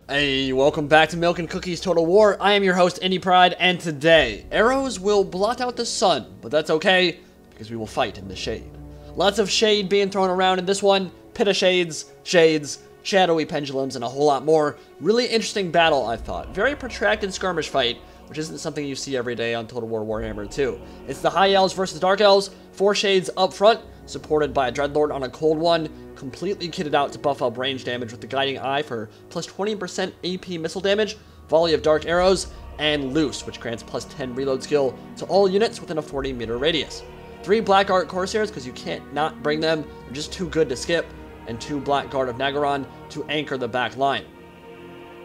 Hey, welcome back to Milk and Cookies Total War. I am your host, Indy Pride, and today, arrows will blot out the sun, but that's okay, because we will fight in the shade. Lots of shade being thrown around in this one, pit of shades, shadowy pendulums, and a whole lot more. Really interesting battle, I thought. Very protracted skirmish fight, which isn't something you see every day on Total War Warhammer 2. It's the High Elves versus Dark Elves, 4 shades up front, supported by a Dreadlord on a cold one, completely kitted out to buff up range damage with the Guiding Eye for plus 20% AP missile damage, volley of dark arrows, and Loose, which grants plus 10 reload skill to all units within a 40-meter radius. 3 Black Art Corsairs, because you can't not bring them, they're just too good to skip, and 2 Black Guard of Nagaron to anchor the back line.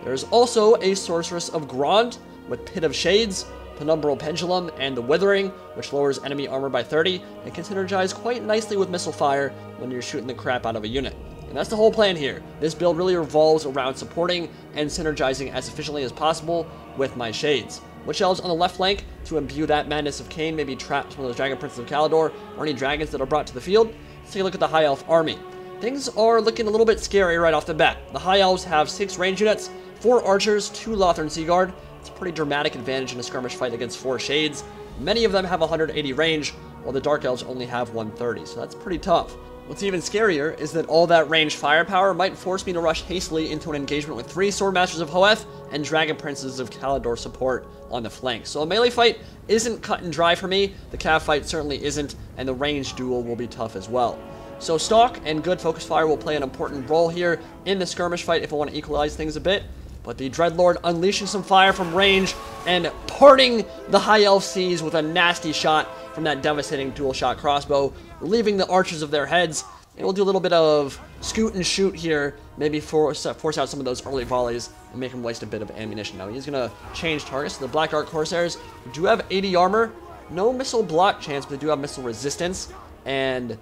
There's also a Sorceress of Grond with Pit of Shades, Penumbral Pendulum, and the Withering, which lowers enemy armor by 30, and can synergize quite nicely with missile fire when you're shooting the crap out of a unit. And that's the whole plan here. This build really revolves around supporting and synergizing as efficiently as possible with my Shades. Witch Elves on the left flank to imbue that Madness of Cain, maybe trap some of those Dragon Princes of Kalador, or any dragons that are brought to the field. Let's take a look at the High Elf army. Things are looking a little bit scary right off the bat. The High Elves have 6 range units, 4 archers, 2 Lothern Sea Guard. It's a pretty dramatic advantage in a skirmish fight against 4 shades. Many of them have 180 range, while the Dark Elves only have 130, so that's pretty tough. What's even scarier is that all that ranged firepower might force me to rush hastily into an engagement with 3 Swordmasters of Hoeth and Dragon Princes of Kalador support on the flank. So a melee fight isn't cut and dry for me, the cav fight certainly isn't, and the ranged duel will be tough as well. So Stalk and good focus fire will play an important role here in the skirmish fight if I want to equalize things a bit. But the Dreadlord unleashing some fire from range and parting the High Elf seas with a nasty shot from that devastating dual shot crossbow, relieving the archers of their heads. And we'll do a little bit of scoot and shoot here, maybe force out some of those early volleys and make him waste a bit of ammunition. Now he's going to change targets. The Black Art Corsairs do have 80 armor, no missile block chance, but they do have missile resistance. And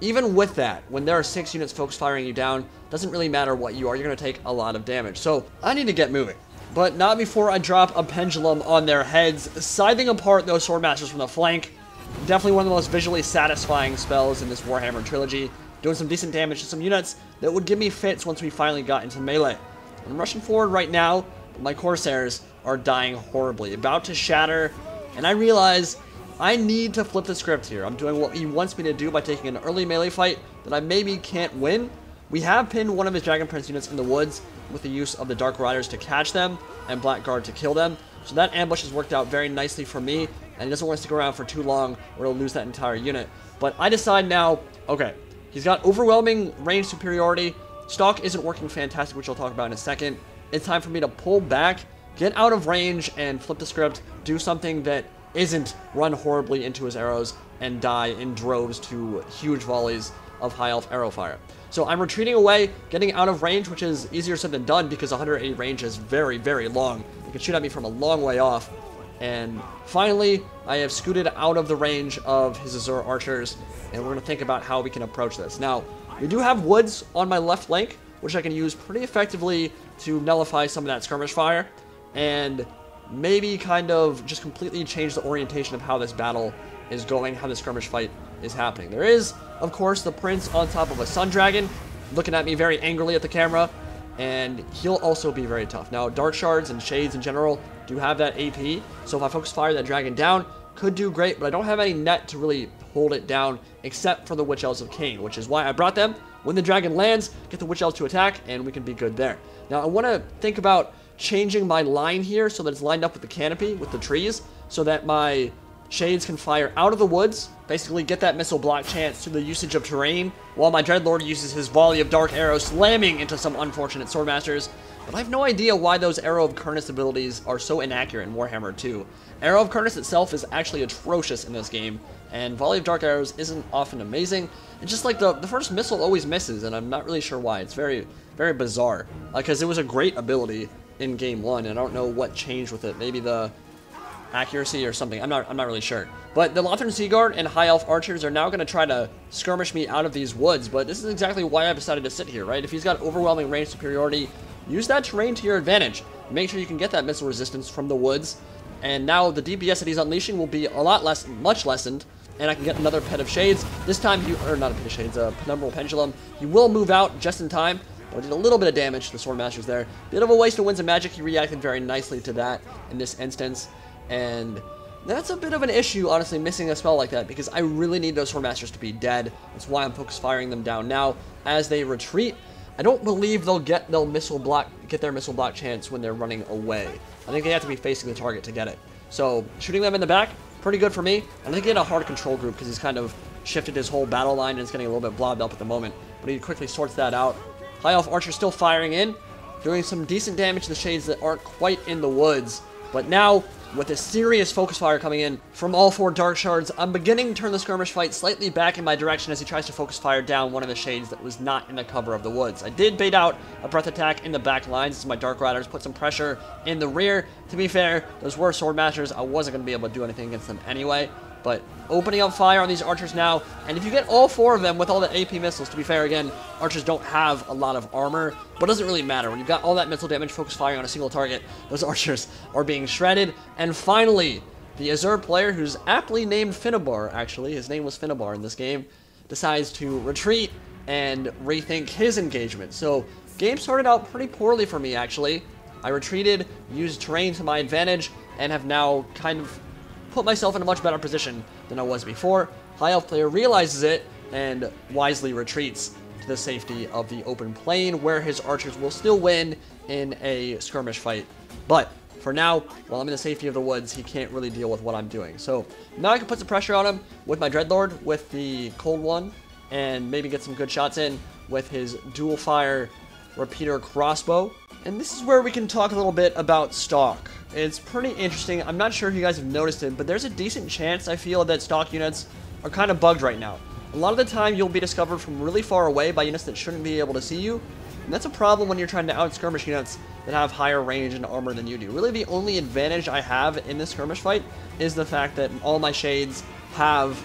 even with that, when there are 6 units focus firing you down, doesn't really matter what you are, you're going to take a lot of damage. So I need to get moving, but not before I drop a pendulum on their heads, scything apart those Swordmasters from the flank. Definitely one of the most visually satisfying spells in this Warhammer trilogy, doing some decent damage to some units that would give me fits once we finally got into melee. I'm rushing forward right now, but my Corsairs are dying horribly, about to shatter, and I realize I need to flip the script here. I'm doing what he wants me to do by taking an early melee fight that I maybe can't win. We have pinned one of his Dragon Prince units in the woods with the use of the Dark Riders to catch them and Black Guard to kill them. So that ambush has worked out very nicely for me, and he doesn't want to stick around for too long or he'll lose that entire unit. But I decide now, okay, he's got overwhelming range superiority. Stalk isn't working fantastic, which I'll talk about in a second. It's time for me to pull back, get out of range, and flip the script, do something that isn't run horribly into his arrows and die in droves to huge volleys of High Elf arrow fire. So I'm retreating away, getting out of range, which is easier said than done because 180 range is very, very long. You can shoot at me from a long way off. And finally, I have scooted out of the range of his Azure archers, and we're going to think about how we can approach this. Now, we do have woods on my left flank, which I can use pretty effectively to nullify some of that skirmish fire, and maybe kind of just completely change the orientation of how this battle is going, how the skirmish fight is happening. There is, of course, the Prince on top of a Sun Dragon, looking at me very angrily at the camera, and he'll also be very tough. Now, Dark Shards and Shades in general do have that AP, so if I focus fire that dragon down, could do great, but I don't have any net to really hold it down except for the Witch Elves of Cain, which is why I brought them. When the dragon lands, get the Witch Elves to attack, and we can be good there. Now, I want to think about changing my line here so that it's lined up with the canopy, with the trees, so that my Shades can fire out of the woods, basically get that missile block chance through the usage of terrain, while my Dreadlord uses his volley of dark arrows slamming into some unfortunate Swordmasters. But I have no idea why those Arrow of Kurnus abilities are so inaccurate in Warhammer 2. Arrow of Kurnus itself is actually atrocious in this game, and volley of dark arrows isn't often amazing. It's just like the first missile always misses, and I'm not really sure why. It's very, very bizarre, because it was a great ability in Game 1, and I don't know what changed with it. Maybe the accuracy or something. I'm not really sure. But the Lothern Sea Guard and High Elf archers are now going to try to skirmish me out of these woods, but this is exactly why I've decided to sit here, right? If he's got overwhelming range superiority, use that terrain to your advantage. Make sure you can get that missile resistance from the woods, and now the DPS that he's unleashing will be a lot less, much lessened, and I can get another Pet of Shades. This time, or not a Pet of Shades, a Penumbral Pendulum. He will move out just in time, but I did a little bit of damage to the Swordmasters there. Bit of a waste of Winds of Magic. He reacted very nicely to that in this instance, and that's a bit of an issue, honestly, missing a spell like that, because I really need those Swordmasters to be dead. That's why I'm focus firing them down now as they retreat. I don't believe they'll get their missile block chance when they're running away. I think they have to be facing the target to get it. So shooting them in the back, pretty good for me. I think he had a hard control group because he's kind of shifted his whole battle line and it's getting a little bit blobbed up at the moment. But he quickly sorts that out. High Elf Archer still firing in, doing some decent damage to the shades that aren't quite in the woods. But now, with a serious focus fire coming in from all 4 Dark Shards, I'm beginning to turn the skirmish fight slightly back in my direction as he tries to focus fire down one of the shades that was not in the cover of the woods. I did bait out a breath attack in the back lines as my Dark Riders put some pressure in the rear. To be fair, those were Swordmasters. I wasn't going to be able to do anything against them anyway. But opening up fire on these archers now, and if you get all 4 of them with all the AP missiles, to be fair, again, archers don't have a lot of armor, but it doesn't really matter. When you've got all that missile damage focus firing on a single target, those archers are being shredded. And finally, the Azure player, who's aptly named Finnabar, actually, his name was Finnabar in this game, decides to retreat and rethink his engagement. So, game started out pretty poorly for me, actually. I retreated, used terrain to my advantage, and have now kind of put myself in a much better position than I was before. High Elf player realizes it and wisely retreats to the safety of the open plain, where his archers will still win in a skirmish fight. But for now, while I'm in the safety of the woods, he can't really deal with what I'm doing. So now I can put some pressure on him with my Dreadlord, with the Cold One, and maybe get some good shots in with his dual fire repeater crossbow. And this is where we can talk a little bit about stock. It's pretty interesting. I'm not sure if you guys have noticed it, but there's a decent chance, I feel, that stock units are kind of bugged right now. A lot of the time, you'll be discovered from really far away by units that shouldn't be able to see you. And that's a problem when you're trying to out-skirmish units that have higher range and armor than you do. Really, the only advantage I have in this skirmish fight is the fact that all my shades have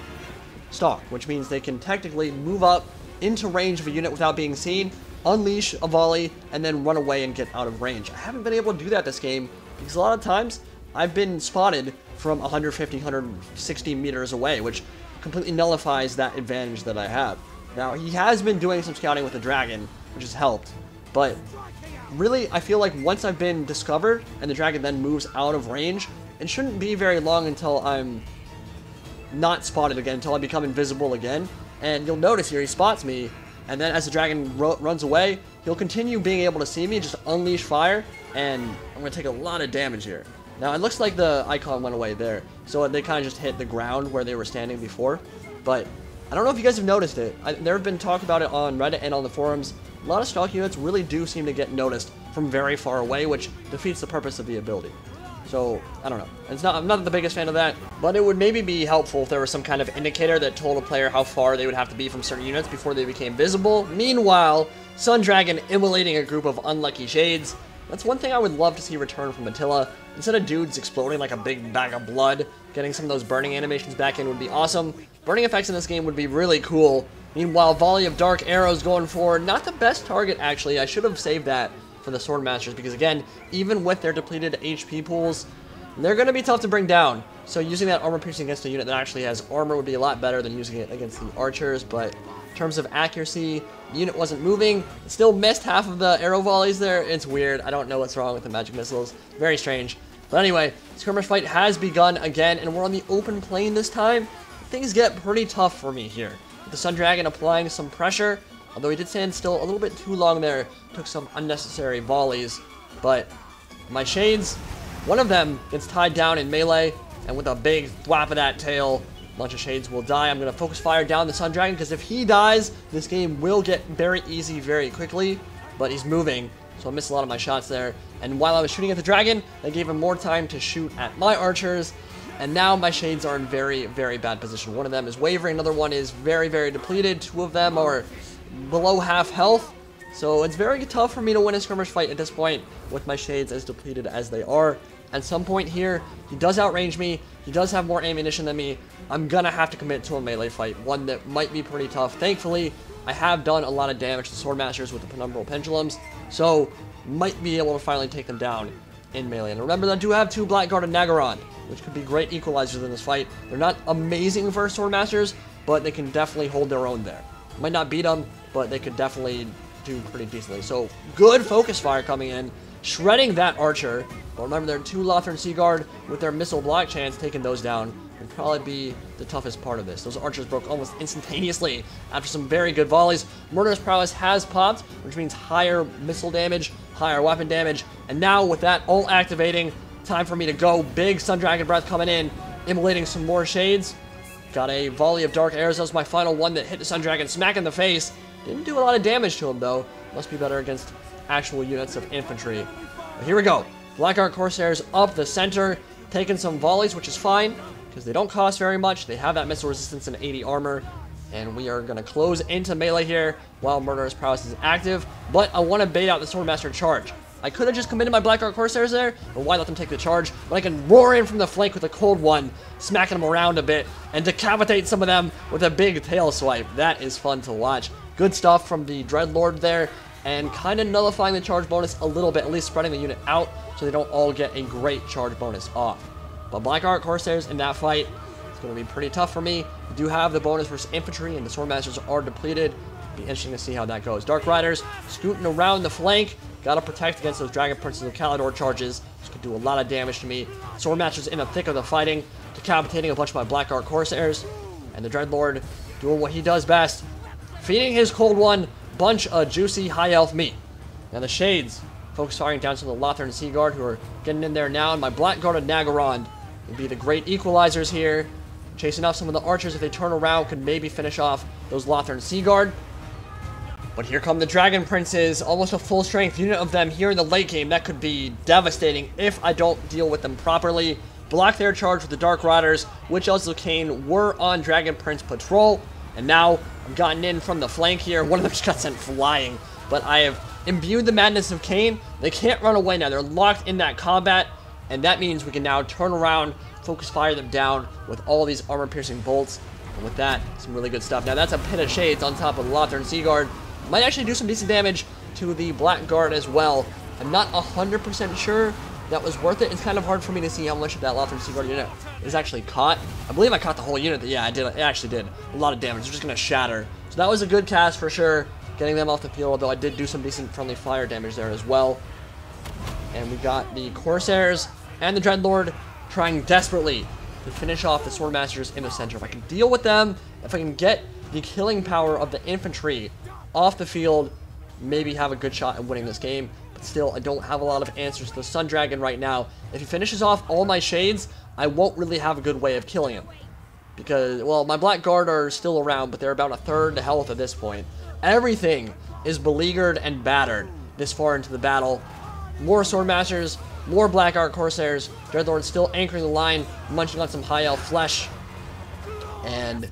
stock, which means they can technically move up into range of a unit without being seen, unleash a volley, and then run away and get out of range. I haven't been able to do that this game because a lot of times I've been spotted from 150, 160 meters away, which completely nullifies that advantage that I have. Now, he has been doing some scouting with the dragon, which has helped, but really, I feel like once I've been discovered and the dragon then moves out of range, it shouldn't be very long until I'm not spotted again, until I become invisible again. And you'll notice here, he spots me, and then as the dragon runs away, he'll continue being able to see me, just unleash fire, and I'm going to take a lot of damage here. Now, it looks like the icon went away there, so they kind of just hit the ground where they were standing before, but I don't know if you guys have noticed it. There have been talk about it on Reddit and on the forums. A lot of stock units really do seem to get noticed from very far away, which defeats the purpose of the ability. So, I don't know. I'm not the biggest fan of that, but it would maybe be helpful if there was some kind of indicator that told a player how far they would have to be from certain units before they became visible. Meanwhile, Sun Dragon immolating a group of unlucky shades. That's one thing I would love to see return from Attila. Instead of dudes exploding like a big bag of blood, getting some of those burning animations back in would be awesome. Burning effects in this game would be really cool. Meanwhile, volley of dark arrows going forward. Not the best target, actually. I should have saved that for the Swordmasters, because again, even with their depleted HP pools, they're going to be tough to bring down. So using that armor piercing against a unit that actually has armor would be a lot better than using it against the archers. But in terms of accuracy, the unit wasn't moving. It still missed half of the arrow volleys there. It's weird. I don't know what's wrong with the magic missiles. Very strange. But anyway, skirmish fight has begun again, and we're on the open plain this time. Things get pretty tough for me here. With the Sun Dragon applying some pressure, although he did stand still a little bit too long there, took some unnecessary volleys. But my shades, one of them gets tied down in melee, and with a big thwap of that tail, a bunch of shades will die. I'm going to focus fire down the Sun Dragon, because if he dies, this game will get very easy very quickly. But he's moving, so I missed a lot of my shots there. And while I was shooting at the dragon, I gave him more time to shoot at my archers. And now my shades are in very, very bad position. One of them is wavering, another one is very, very depleted. Two of them are below half health. So it's very tough for me to win a skirmish fight at this point with my shades as depleted as they are. At some point here, he does outrange me. He does have more ammunition than me. I'm gonna have to commit to a melee fight, one that might be pretty tough. Thankfully, I have done a lot of damage to Swordmasters with the Penumbral Pendulums, so might be able to finally take them down in melee. And remember that I do have two Blackguard and Nagaron, which could be great equalizers in this fight. They're not amazing for Swordmasters, but they can definitely hold their own there. Might not beat them, but they could definitely do pretty decently. So good focus fire coming in, shredding that archer. But remember, there are 2 Lothern Sea Guard with their missile block chance. Taking those down would probably be the toughest part of this. Those archers broke almost instantaneously after some very good volleys. Murderous Prowess has popped, which means higher missile damage, higher weapon damage. And now with that ult activating, time for me to go. Big Sun Dragon Breath coming in, immolating some more shades. Got a volley of dark arrows. That was my final one that hit the Sun Dragon smack in the face. Didn't do a lot of damage to him though. Must be better against actual units of infantry. But here we go. Blackguard Corsairs up the center, taking some volleys, which is fine, because they don't cost very much. They have that missile resistance and 80 armor. And we are going to close into melee here while Murderous Prowess is active. But I want to bait out the Swordmaster charge. I could have just committed my Blackguard Corsairs there, but why let them take the charge? But I can roar in from the flank with a cold one, smacking them around a bit, and decapitate some of them with a big tail swipe. That is fun to watch. Good stuff from the Dreadlord there, and kind of nullifying the charge bonus a little bit, at least spreading the unit out so they don't all get a great charge bonus off. But Blackguard Corsairs in that fight, it's going to be pretty tough for me. We do have the bonus versus infantry, and the Swordmasters are depleted. Be interesting to see how that goes. Dark Riders scooting around the flank. Gotta protect against those Dragon Princes of Calidor charges. This could do a lot of damage to me. Swordmasters in the thick of the fighting, decapitating a bunch of my Blackguard Corsairs. And the Dreadlord doing what he does best, feeding his cold one bunch of juicy high elf meat. Now the Shades focus firing down some of the Lothern Sea Guard who are getting in there now. And my Blackguard of Nagaron would be the great equalizers here. Chasing off some of the archers if they turn around could maybe finish off those Lothern Sea Guard. But here come the Dragon Princes, almost a full strength unit of them here in the late game. That could be devastating if I don't deal with them properly. Block their charge with the Dark Riders, which also Kane were on Dragon Prince patrol. And now I've gotten in from the flank here. One of them just got sent flying. But I have imbued the madness of Kane. They can't run away now. They're locked in that combat. And that means we can now turn around, focus fire them down with all these armor-piercing bolts. And with that, some really good stuff. Now that's a Pit of Shades on top of the Lothern Sea Guard. Might actually do some decent damage to the Blackguard as well. I'm not 100% sure that was worth it. It's kind of hard for me to see how much of that Lothern Sea Guard unit is actually caught. I believe I caught the whole unit. Yeah, I did. It actually did. A lot of damage. They're just going to shatter. So that was a good cast for sure, getting them off the field, although I did do some decent friendly fire damage there as well. And we got the Corsairs and the Dreadlord trying desperately to finish off the Swordmasters in the center. If I can deal with them, if I can get the killing power of the infantry off the field, maybe have a good shot at winning this game. But still, I don't have a lot of answers to the Sun Dragon right now. If he finishes off all my Shades, I won't really have a good way of killing him. Because, well, my Blackguard are still around, but they're about a third the health at this point. Everything is beleaguered and battered this far into the battle. More Swordmasters, more Blackguard Corsairs. Dreadlord still anchoring the line, munching on some high elf flesh. And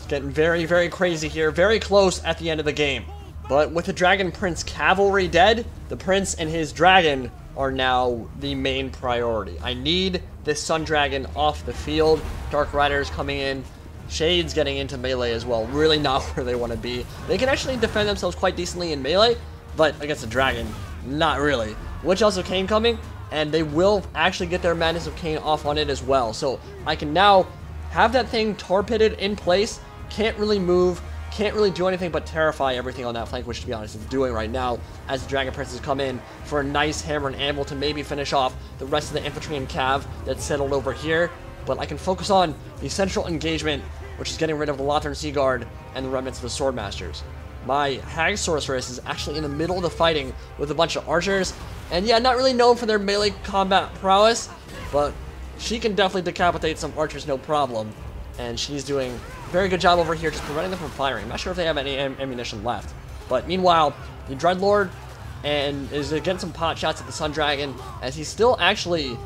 getting very, very crazy here. Very close at the end of the game. But with the Dragon Prince cavalry dead, the Prince and his dragon are now the main priority. I need this Sun Dragon off the field. Dark Riders coming in. Shades getting into melee as well. Really not where they want to be. They can actually defend themselves quite decently in melee, but against the dragon, not really. Which also Kane coming, and they will actually get their Madness of Kane off on it as well. So I can now have that thing tar-pitted in place. Can't really move, can't really do anything but terrify everything on that flank, which to be honest is doing right now as the Dragon Princes come in for a nice hammer and anvil to maybe finish off the rest of the infantry and cav that's settled over here. But I can focus on the central engagement, which is getting rid of the Lothern Sea Guard and the remnants of the Swordmasters. My Hag Sorceress is actually in the middle of the fighting with a bunch of archers, and yeah, not really known for their melee combat prowess, but she can definitely decapitate some archers no problem. And she's doing a very good job over here just preventing them from firing. I'm not sure if they have any ammunition left. But meanwhile, the Dreadlord is getting some pot shots at the Sun Dragon as he's still actually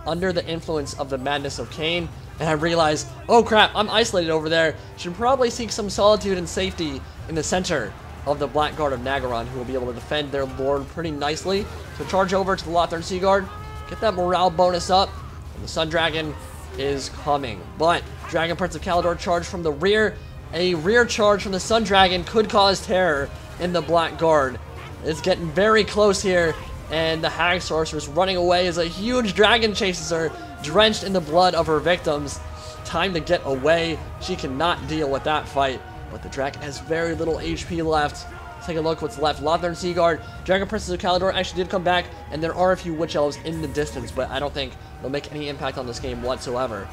under the influence of the Madness of Kane. And I realize, oh crap, I'm isolated over there. Should probably seek some solitude and safety in the center of the Blackguard of Nagaron, who will be able to defend their lord pretty nicely. So charge over to the Lothern Sea Guard, get that morale bonus up, and the Sun Dragon is coming. But Dragon Prince of Calidor charge from the rear. A rear charge from the Sun Dragon could cause terror in the Blackguard. It's getting very close here, and the Hag Sorceress running away as a huge dragon chases her, drenched in the blood of her victims. Time to get away. She cannot deal with that fight, but the dragon has very little HP left. take a look what's left. Lothar and Seaguard, Dragon Princess of Kalador actually did come back, and there are a few Witch Elves in the distance, but I don't think they'll make any impact on this game whatsoever.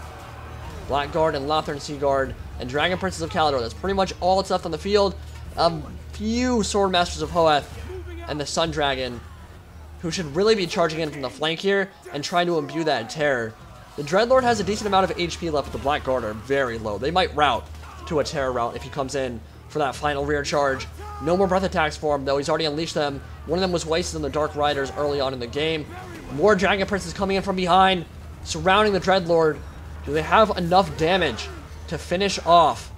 Blackguard and Lothar and Seaguard and Dragon Princess of Kalador. That's pretty much all that's left on the field. A few Sword Masters of Hoeth and the Sun Dragon, who should really be charging in from the flank here and trying to imbue that terror. The Dreadlord has a decent amount of HP left, but the Blackguard are very low. They might route to a terror route if he comes in for that final rear charge. No more breath attacks for him, though. He's already unleashed them. One of them was wasted on the Dark Riders early on in the game. More Dragon Princes coming in from behind, surrounding the Dreadlord. Do they have enough damage to finish off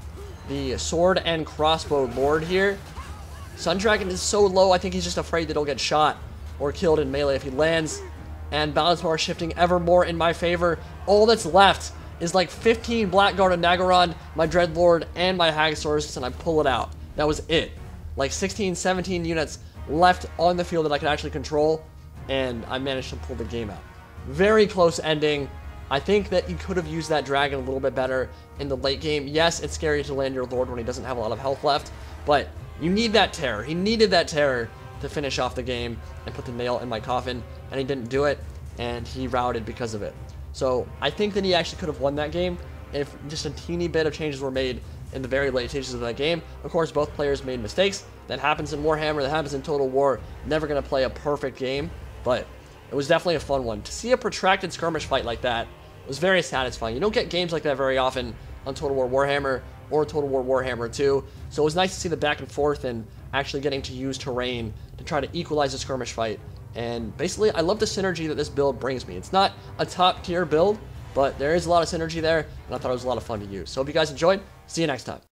the sword and crossbow lord here? Sun Dragon is so low, I think he's just afraid that he'll get shot or killed in melee if he lands. And balance bar shifting ever more in my favor. All that's left is like 15 Blackguard and Naggarond, my Dreadlord, and my Hagsaurus, and I pull it out. That was it. Like 16, 17 units left on the field that I could actually control, and I managed to pull the game out. Very close ending. I think that he could have used that dragon a little bit better in the late game. Yes, it's scary to land your Lord when he doesn't have a lot of health left, but you need that terror. He needed that terror to finish off the game and put the nail in my coffin, and he didn't do it, and he routed because of it. So I think that he actually could have won that game if just a teeny bit of changes were made in the very late stages of that game. Of course, both players made mistakes. That happens in Warhammer, that happens in Total War. Never going to play a perfect game, but it was definitely a fun one. To see a protracted skirmish fight like that was very satisfying. You don't get games like that very often on Total War Warhammer or Total War Warhammer 2, so it was nice to see the back and forth and actually getting to use terrain to try to equalize the skirmish fight. And basically, I love the synergy that this build brings me. It's not a top-tier build, but there is a lot of synergy there, and I thought it was a lot of fun to use. So hope you guys enjoyed. See you next time.